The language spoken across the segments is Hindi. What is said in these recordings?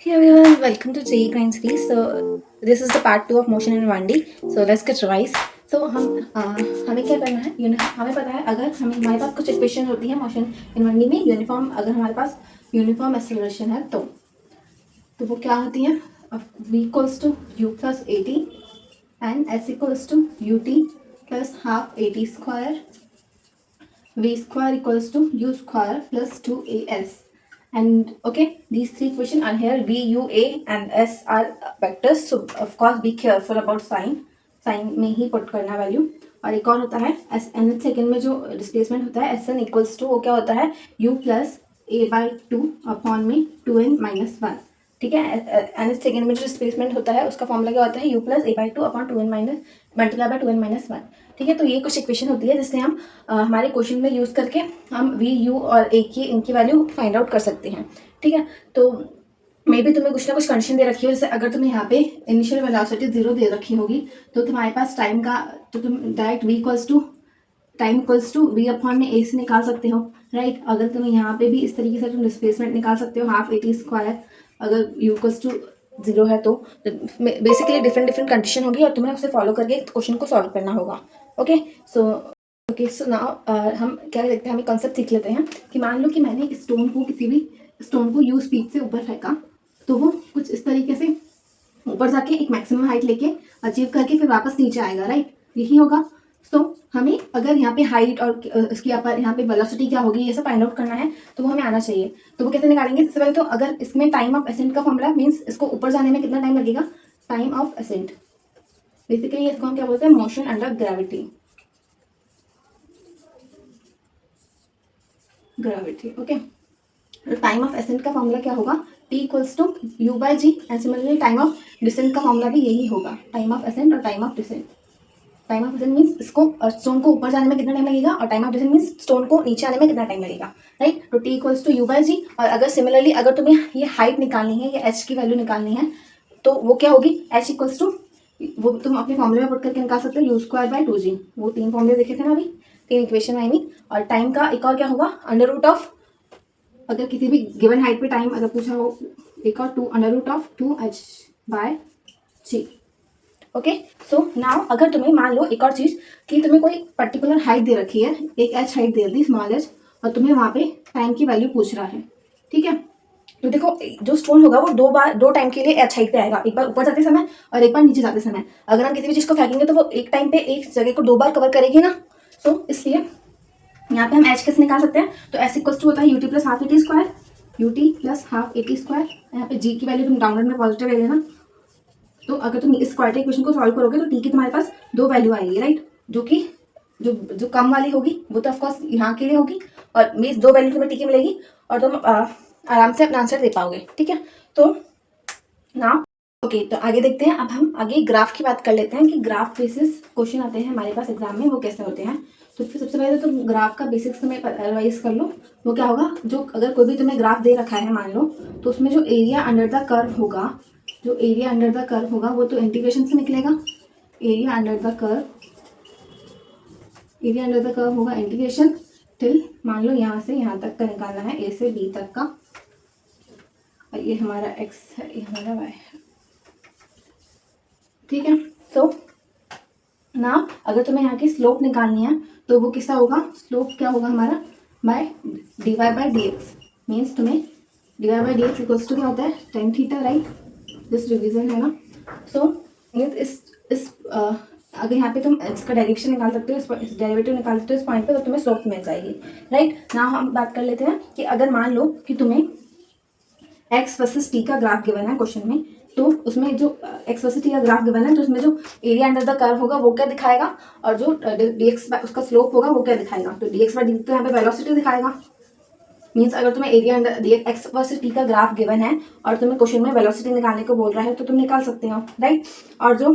Hey everyone, welcome to JEE Grind Series. So this is the part 2 of motion in 1D. So let's get revised. So हमें क्या करना है, हमें पता है अगर हमारे पास कुछ इक्वेशन होती है मोशन इन 1D में यूनिफॉर्म, अगर हमारे पास यूनिफॉर्म एक्सेलरेशन है तो वो क्या होती है, v equals to u plus A T and s equals to U T plus half A T square, v square equals to u square plus 2as. And okay, these three equations are here. V, U, A and S are vectors, so of course be careful about sign में ही पुट करना वैल्यू. और एक और होता है एस एन सेकेंड में जो डिस्प्लेसमेंट होता है एस एन इक्वल्स टू, वो क्या होता है, u plus A by two upon में 2n-1. ठीक है, एन सेकेंड में जो डिस्प्लेसमेंट होता है उसका फॉर्मूला क्या होता है, u plus A by two upon 2n minus multiply by 2n-1. ठीक है, तो ये कुछ इक्वेशन होती है जिससे हम हमारे क्वेश्चन में यूज़ करके हम वी यू और ए की इनकी वैल्यू फाइंड आउट कर सकते हैं. ठीक है, तो मे भी तुम्हें कुछ ना कुछ कंडीशन दे रखी हो, जैसे अगर तुम्हें यहाँ पे इनिशियल वेलोसिटी 0 दे रखी होगी तो तुम्हारे पास टाइम का, तो तुम direct v equals to time equals to V upon में ए से निकाल सकते हो, राइट. अगर तुम्हें यहाँ पे भी इस तरीके से तुम डिस्प्लेसमेंट निकाल सकते हो, हाफ ए टी स्क्वायर, अगर यू इक्वल्स टू 0 है तो बेसिकली डिफरेंट कंडीशन होगी और तुम्हें उसे फॉलो करके क्वेश्चन को सॉल्व करना होगा. ओके सो नाउ हम क्या देखते हैं, हम एक कॉन्सेप्ट सीख लेते हैं कि मान लो कि मैंने स्टोन को, किसी भी स्टोन को यू स्पीड से ऊपर फेंका, तो वो कुछ इस तरीके से ऊपर जाके एक मैक्सिमम हाइट लेके अचीव करके फिर वापस नीचे आएगा, राइट. यही होगा. तो हमें अगर यहाँ पे हाइट और इसकी यहाँ पे वेलोसिटी क्या होगी ये सब फाइंड आउट करना है, तो वो हमें आना चाहिए. तो वो कैसे निकालेंगे, सबसे पहले तो अगर इसमें टाइम ऑफ एसेंट का फॉर्मूला मीन्स इसको ऊपर जाने में कितना टाइम लगेगा, टाइम ऑफ एसेंट. बेसिकली इसको हम क्या बोलते हैं, motion under gravity. Okay. Time of ascent का फॉर्मूला क्या होगा, T equals to U by G. And similarly time of descent का फॉर्मूला भी यही होगा, टाइम ऑफ एसेंट और time of descent. Time of descent means इसको स्टोन को ऊपर जाने में कितना टाइम लगेगा, और time of descent means stone को नीचे आने में कितना टाइम लगेगा, राइट. तो T equals to U by जी. और अगर सिमिलरली अगर तुम्हें ये हाइट निकालनी है, ये एच की वैल्यू निकालनी है, तो वो क्या होगी, एच इक्वल्स टू, वो तुम अपने फॉर्मूले में पुट करके निकाल सकते हो, यू स्क्वायर बाई टू जी. वो 3 फॉर्मूले देखे थे ना अभी, 3 इक्वेशन आई मीन. और टाइम का एक और क्या होगा, अंडर रूट ऑफ, अगर किसी भी गिवन हाइट पे टाइम अगर पूछा हो, एक और 2 under root of 2h by G. Okay. So now अगर तुम्हें मान लो एक और चीज कि तुम्हें कोई पर्टिकुलर हाइट दे रखी है, एक h हाइट दे दी, स्मॉल h, और तुम्हें वहां पे टाइम की वैल्यू पूछ रहा है. ठीक है, तो देखो जो स्टोन होगा वो दो टाइम के लिए h हाइट पे आएगा, एक बार ऊपर जाते समय और एक बार नीचे जाते समय. अगर हम किसी भी चीज को फेंकेंगे तो वो एक टाइम पे एक जगह को 2 बार कवर करेगी ना. सो इसलिए यहाँ पे हम एच कैसे निकाल सकते हैं, तो एस इक्वल्स टू होता है you T plus half A T square, you T plus half A T square. यहाँ पे जी की वैल्यू तुम डाउनवर्ड में पॉजिटिव ले लेना. तो अगर तुम इस क्वाड्रेटिक इक्वेशन को सॉल्व करोगे तो टी की तुम्हारे पास 2 वैल्यू आएगी, राइट. जो कि जो कम वाली होगी वो तो ऑफकोर्स यहाँ के लिए होगी, और मीन्स 2 वैल्यू तुम्हें टी की मिलेगी और तुम आराम से अपना आंसर दे पाओगे. ठीक है, तो ना ओके, तो आगे देखते हैं. अब हम आगे ग्राफ की बात कर लेते हैं कि ग्राफ बेसिस क्वेश्चन आते हैं हमारे पास एग्जाम में, वो कैसे होते हैं. तो फिर सबसे पहले तो तुम ग्राफ का बेसिक्स तुम्हें रिवाइज कर लो. वो क्या होगा, जो अगर कोई भी तुम्हें ग्राफ दे रखा है मान लो, तो उसमें जो एरिया अंडर द कर्व होगा, वो तो इंटीग्रेशन से निकलेगा. एरिया अंडर द कर्व होगा इंटीग्रेशन टिल, मान लो यहाँ से यहाँ तक का निकालना है, ए से बी तक का. और ये हमारा एक्स है, ये हमारा वाई है. ठीक है. सो ना अगर तुम्हें यहाँ की स्लोप निकालनी है तो वो किसका होगा, स्लोप क्या होगा हमारा, by d y by d x. Means तुम्हें d y by d x equals to क्या होता है, tan theta, right. This revision है ना. सो मीन्स इस अगर यहाँ पे तुम इसका डायरेक्शन निकाल सकते हो, इस डेरिवेटिव निकाल सकते हो इस पॉइंट पे, तो तुम्हें स्लोप मिल जाएगी, राइट. ना हम बात कर लेते हैं कि अगर मान लो कि तुम्हें एक्स वर्सेस टी का ग्राफ गिवन है क्वेश्चन में, तो उसमें जो एक्स वर्सेस टी का ग्राफ गिवन है तो उसमें जो एरिया अंडर द कर्व होगा वो क्या दिखाएगा, और जो dx उसका स्लोप होगा वो क्या दिखाएगा. तो dx बाई dt तो यहाँ पे वेलोसिटी दिखाएगा. मीन्स अगर तुम्हें area under x versus T का ग्राफ गिवन है और तुम्हें क्वेश्चन में वेलोसिटी निकालने को बोल रहा है तो तुम निकाल सकते हो, राइट. और जो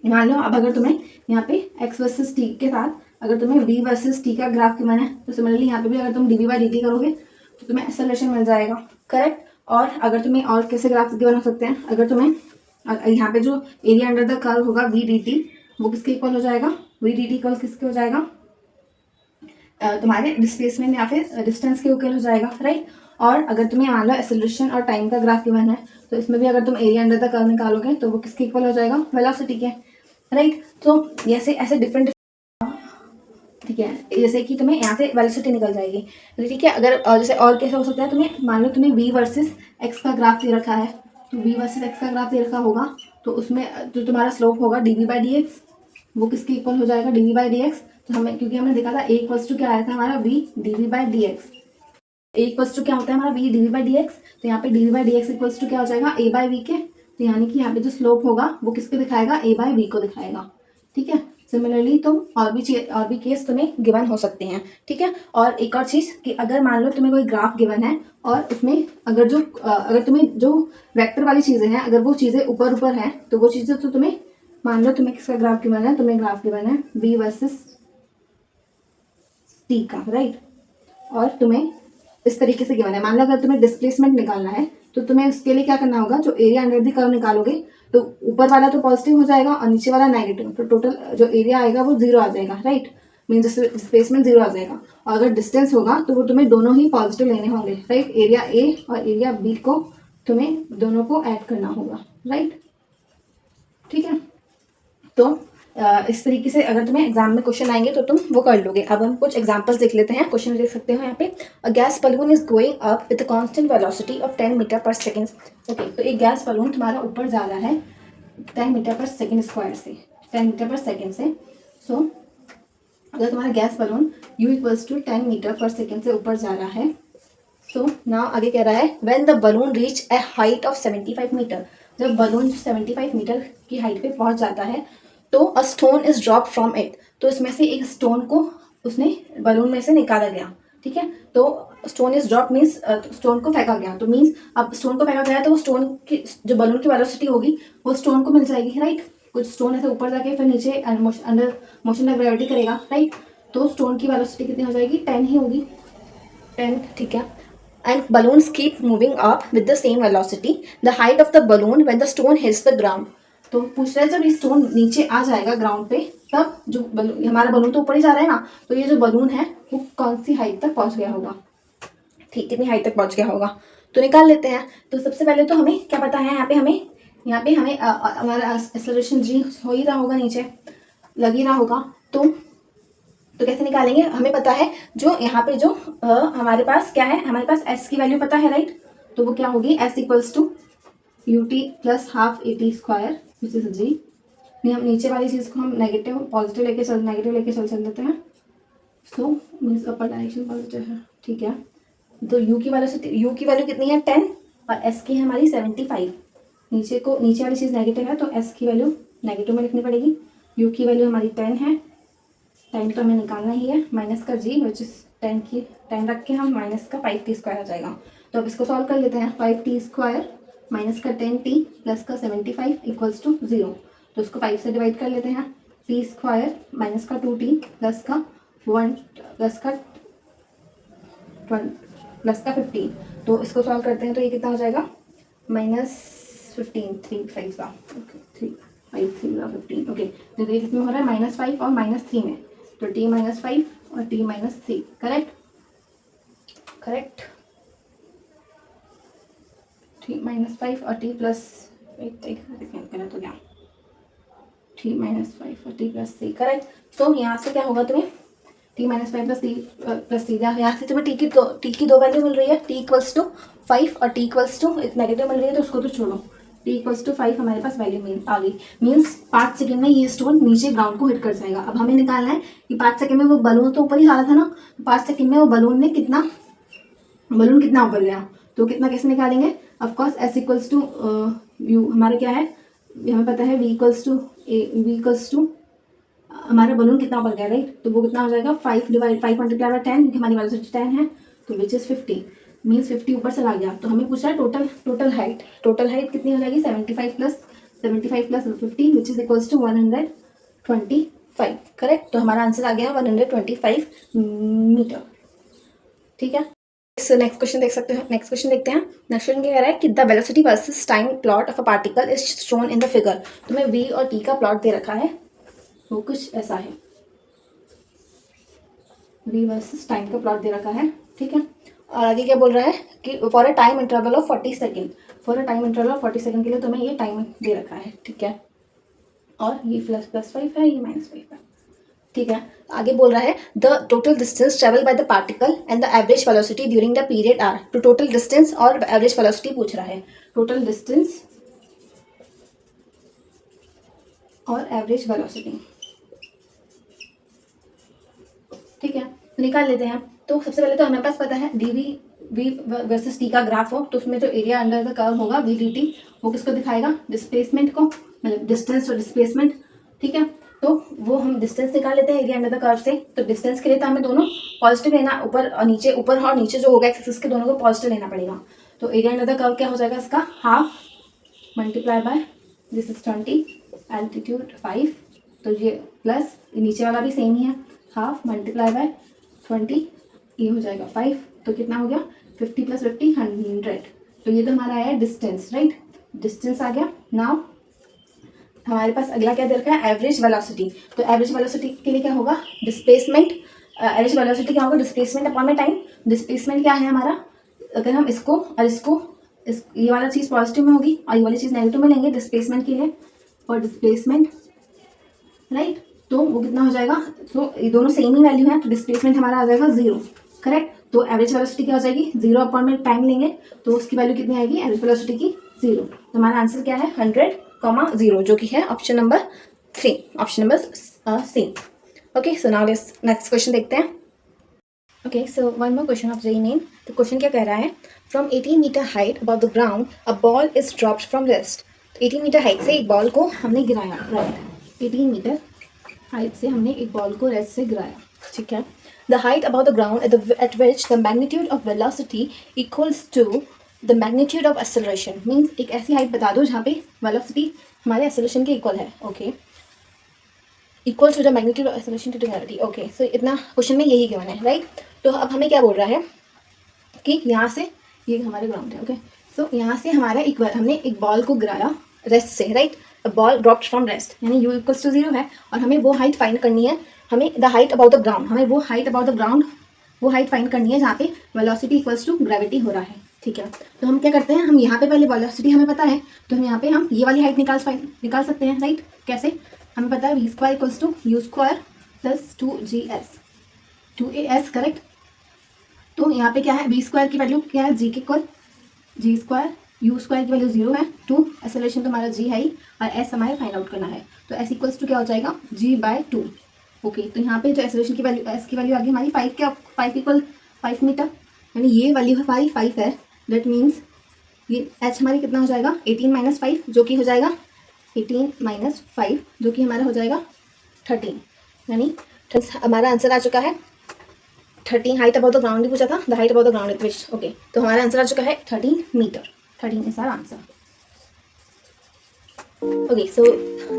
मान लो अब अगर तुम्हें यहाँ पे एक्स वर्सेस टी के साथ अगर तुम्हें v वर्सेस टी का ग्राफ गिवन है, तो सिमिलरली यहाँ पे भी अगर तुम dv बाई dt करोगे तो तुम्हें एक्सेलरेशन मिल जाएगा, करेक्ट. और अगर तुम्हें और कैसे ग्राफ गिवन हो सकते हैं, अगर तुम्हें यहाँ पे जो एरिया अंडर द कर्व होगा v dt, वो किसके इक्वल हो जाएगा, v dt इक्वल किसके हो जाएगा, तुम्हारे डिस्प्लेसमेंट या फिर डिस्टेंस के इक्वल हो जाएगा, राइट. और अगर तुम्हें मान लो एक्सेलरेशन और टाइम का ग्राफ गिवन है तो इसमें भी अगर तुम एरिया अंडर द कर्व निकालोगे तो वो किसके इक्वल हो जाएगा, वेलोसिटी के, राइट। तो ऐसे ऐसे डिफरेंट, ठीक है, जैसे कि तुम्हें यहाँ से वेलोसिटी निकल जाएगी, ठीक है। अगर जैसे और कैसे हो सकता है, तुम्हें मान लो तुम्हें v वर्सेस x का ग्राफ दे रखा है, तो v वर्सेस x का ग्राफ दे रखा होगा तो उसमें जो तुम्हारा स्लोप होगा dv/dx वो किसके इक्वल हो जाएगा, dv/dx। तो हमें, क्योंकि हमने देखा था a इक्वल्स टू क्या आया था हमारा, v dv/dx, a equals to क्या होता है हमारा, v dv/dx। तो यहाँ पे dv/dx इक्वल्स टू क्या हो जाएगा, a/v के। तो यानी कि यहाँ पे जो स्लोप होगा वो किसको दिखाएगा, a/v को दिखाएगा, ठीक है। सिमिलरली तुम और भी केस तुम्हें गिवन हो सकते हैं, ठीक है। और एक और चीज़ कि अगर मान लो तुम्हें कोई ग्राफ गिवन है और उसमें अगर तुम्हें जो वेक्टर वाली चीज़ें हैं अगर वो चीज़ें ऊपर ऊपर हैं तो वो चीज़ें तो तुम्हें, मान लो तुम्हें किसका ग्राफ गिवन है, तुम्हें ग्राफ गिवन है v वर्सेस t का, राइट। और तुम्हें इस तरीके से गिवन है, मान लो अगर तुम्हें डिस्प्लेसमेंट निकालना है तो तुम्हें उसके लिए क्या करना होगा, जो एरिया अंडर द कर्व निकालोगे तो ऊपर वाला तो पॉजिटिव हो जाएगा और नीचे वाला नेगेटिव, तो टोटल जो एरिया आएगा वो जीरो आ जाएगा, राइट। मीन्स डिस्प्लेसमेंट जीरो आ जाएगा। और अगर डिस्टेंस होगा तो वो तुम्हें दोनों ही पॉजिटिव लेने होंगे, राइट। एरिया ए और एरिया बी को तुम्हें दोनों को ऐड करना होगा, राइट, ठीक है। तो इस तरीके से अगर तुम्हें एग्जाम में क्वेश्चन आएंगे तो तुम वो कर लोगे। अब हम कुछ एग्जांपल्स देख लेते हैं, क्वेश्चन देख सकते हो यहाँ पे। A gas balloon is going up with constant velocity of 10 metre per second. Okay, तो एक गैस बलून तुम्हारा ऊपर जा रहा है 10 मीटर पर सेकेंड स्क्वायर से, 10 मीटर पर सेकेंड से। सो अगर तुम्हारा gas balloon u equals to 10 metre per second से ऊपर जा रहा है, सो नाउ आगे कह रहा है when the balloon reach a height of 75 metre. जब बलून 75 मीटर की हाइट पे पहुंच जाता है तो a stone is drop from it. तो इसमें से एक स्टोन को उसने बलून में से निकाला गया, ठीक है। तो stone is drop means stone को फेंका गया, तो मीन्स अब स्टोन को फेंका गया तो वो स्टोन की जो बलून की वेलोसिटी होगी वो स्टोन को मिल जाएगी, राइट। कुछ स्टोन ऐसे ऊपर जाके फिर नीचे अंडर मोशन ऑफ ग्रेविटी करेगा, राइट। तो स्टोन की वेलोसिटी कितनी हो जाएगी, 10 ही होगी, 10, ठीक है। And balloons keep moving up with the same velocity. The height of the balloon when the stone hits the ground. तो पूछ रहा है जब ये स्टोन नीचे आ जाएगा ग्राउंड पे तब जो बलून, हमारा बलून तो ऊपर ही जा रहा है ना, तो ये जो बलून है वो कौन सी हाइट तक पहुंच गया होगा, ठीक, कितनी हाइट तक पहुंच गया होगा, तो निकाल लेते हैं। तो सबसे पहले तो हमें क्या पता है, यहाँ पे हमें हमारा एक्सेलरेशन जी हो ही रहा होगा, नीचे लग ही रहा होगा। तो कैसे निकालेंगे, हमें पता है जो यहाँ पे जो हमारे पास क्या है, हमारे पास s की वैल्यू पता है, राइट। तो वो क्या होगी, s equals to ut plus half at square which is g। हम नीचे वाली चीज़ को हम नेगेटिव लेके चल देते हैं। So means upper direction positive है, ठीक है। तो u की वैल्यू कितनी है, 10 और s की है हमारी 75। नीचे वाली चीज़ नेगेटिव है तो s की वैल्यू नेगेटिव में लिखनी पड़ेगी। u की वैल्यू हमारी 10 है, 10 तो हमें निकालना ही है, माइनस का g विच इज 10 रख के हम माइनस का 5t स्क्वायर आ जाएगा। तो अब इसको सॉल्व कर लेते हैं, 5t स्क्वायर माइनस का 10t प्लस का 75 इक्वल्स टू 0। तो इसको 5 से डिवाइड कर लेते हैं, t स्क्वायर माइनस का 2t प्लस का 1 प्लस का 15। तो इसको सॉल्व करते हैं तो ये कितना हो जाएगा, -15, 3 5 का, ओके 3 5 3 15, ओके। तो ये कितने हो रहा है, -5 और -3 में, तो t -5 और t -3, करेक्ट t -5 और t प्लस गलत हो गया, t -5 और t प्लस 3, करेक्ट। तो यहाँ से क्या होगा तुम्हें, t -5 प्लस 3, यहाँ से तुम्हें t की दो वैल्यू मिल रही है, t इक्वल्स टू 5 और t इक्वल्स टू एक नेगेटिव मिल रही है तो उसको तो छोड़ो, t इक्वल्स टू 5 हमारे पास वैल्यू आ गई। मीन्स 5 सेकंड में ये स्टोन नीचे ग्राउंड को हिट कर जाएगा। अब हमें निकालना है कि 5 सेकंड में वो बलून तो ऊपर ही आ रहा था ना, 5 सेकंड में वो बलून कितना ऊपर गया, तो कितना कैसे निकालेंगे, of course s equals to u हमारा क्या है, हमें पता है v इक्वल्स टू हमारा बलून कितना ऊपर गया, राइट। तो वो कितना हो जाएगा, 5 मल्टीप्लाई बाय 10, क्योंकि हमारी वेलोसिटी 10 है तो विच इज़ 50, मीन्स 50 ऊपर चला गया। तो हमें पूछ रहा है टोटल हाइट कितनी हो जाएगी, 75 plus 50 which is equals to 125, correct. तो हमारा आंसर आ गया 125 मीटर, ठीक है। नेक्स्ट क्वेश्चन देखते हैं। नेक्स्ट क्वेश्चन क्या कह रहा है कि the velocity versus time plot of a particle is shown in the figure. तुम्हें v और t का प्लॉट दे रखा है, वो कुछ ऐसा है, v वर्सेस टाइम का प्लॉट दे रखा है, ठीक है। और आगे क्या बोल रहा है कि for a time interval of 40 second, for a time interval of 40 second के लिए तुम्हें ये टाइम दे रखा है, ठीक है। और ये +5 है, ये -5 है, ठीक है। आगे बोल रहा है the total distance travel by the particle and the average velocity during the period are. तो टोटल डिस्टेंस और एवरेज वेलोसिटी पूछ रहा है, टोटल डिस्टेंस और एवरेज वेलोसिटी, ठीक है। तो निकाल लेते हैं। तो सबसे पहले तो हमारे पास पता है डी वी वर्सेस टी का ग्राफ हो तो उसमें जो एरिया अंडर द कर्व होगा वी डी टी, वो किसको दिखाएगा, डिस्प्लेसमेंट को, मतलब डिस्टेंस और डिस्प्लेसमेंट, ठीक है। तो वो हम डिस्टेंस निकाल लेते हैं एरिया अंडर द कर्व से। तो डिस्टेंस के लिए तो हमें दोनों पॉजिटिव लेना, ऊपर और नीचे, ऊपर और नीचे जो होगा एक्सिस के दोनों को पॉजिटिव लेना पड़ेगा। तो एरिया अंडर द कर्व क्या हो जाएगा इसका, half multiply by this is 20, altitude 5, तो ये प्लस नीचे वाला भी सेम ही है, हाफ मल्टीप्लाई बाय 20, ये हो जाएगा 5, तो कितना हो गया 50 + 50 100। तो ये तो हमारा आया डिस्टेंस, राइट, डिस्टेंस आ गया। नाउ हमारे पास अगला क्या दे रखा है, एवरेज वेलोसिटी। तो एवरेज वेलोसिटी के लिए क्या होगा, डिस्प्लेसमेंट, एवरेज वेलोसिटी क्या होगा, डिस्प्लेसमेंट अपॉन में टाइम। डिस्प्लेसमेंट क्या है हमारा, अगर हम इसको और इसको ये वाला चीज़ पॉजिटिव में होगी और ये वाली चीज़ नेगेटिव में लेंगे डिस्प्लेसमेंट के लिए, और डिस्प्लेसमेंट, राइट, तो वो कितना हो जाएगा, तो ये दोनों सेम ही वैल्यू है, तो डिस्प्लेसमेंट हमारा आ जाएगा 0, करेक्ट। तो एवरेज वेलोसिटी क्या हो जाएगी, 0 अपॉन में टाइम लेंगे तो उसकी वैल्यू कितनी आएगी, एवरेज वेलोसिटी की 0। तो हमारा आंसर क्या है 100,0, जो कि है option number 3, option number C. Okay, so now next question देखते हैं। Okay, so one more question of JEE Main. तो क्वेश्चन क्या कह रहा है, from 18 metre height above the ground a ball is dropped from rest. 18 metre height से एक बॉल को हमने गिराया, राइट, 18 मीटर हाइट से हमने एक बॉल को रेस्ट से गिराया, ठीक है। The height about the ground at which the magnitude of velocity equals to the magnitude of acceleration. Means एक ऐसी हाइट बता दो जहाँ पे वेलोसिटी हमारे एक्सेलरेशन के इक्वल है, okay, equal to the magnitude of acceleration to the gravity, okay. So इतना क्वेश्चन में यही गिवन है, राइट। तो अब हमें क्या बोल रहा है कि यहाँ से ये हमारे ग्राउंड है, ओके। सो यहाँ से हमारा हमने एक बॉल को गिराया रेस्ट से, right, ball dropped from rest, यानी u इक्वल्स टू 0 है, और हमें वो हाइट फाइंड करनी है, हमें the height about the ground, हमें वो हाइट अबाउट द ग्राउंड, वो हाइट फाइंड करनी है जहाँ पे वेलोसिटी इक्वल्स टू ग्रेविटी हो रहा है, ठीक है। तो हम क्या करते हैं, हम यहाँ पे पहले वेलोसिटी हमें पता है, तो हम यहाँ पे हम ये वाली हाइट निकाल सकते हैं, राइट। कैसे, हमें पता है v² equals to u² + 2gs 2as, correct. तो यहाँ पे क्या है, v² की वैल्यू क्या है, g के इक्वल, g², u² की वैल्यू 0 है, 2 एक्सेलरेशन तो हमारा g है ही, और s हमारे फाइंड आउट करना है। तो s इक्वल्स टू क्या हो जाएगा, g/2, ओके। तो यहाँ पे जो एक्सेलरेशन की वैल्यू, s की वैल्यू आ गई हमारी 5, क्या 5 इक्वल 5 मीटर, यानी ये वैल्यू हमारी 5 है। दैट मीन्स ये h हमारी कितना हो जाएगा, 18 - 5, जो कि हो जाएगा 18 - 5, जो कि हमारा हो जाएगा 13, यानी हमारा आंसर आ चुका है 13। हाइट अबाउट द ग्राउंड ही पूछा था, the height about the ground which, okay. तो हमारा आंसर आ चुका है 13 metre, 13 is our answer. Okay, so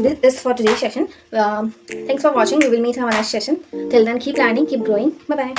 this is for today's session. Thanks for watching. We will meet in our next session. Till then, keep learning, keep growing. Bye bye.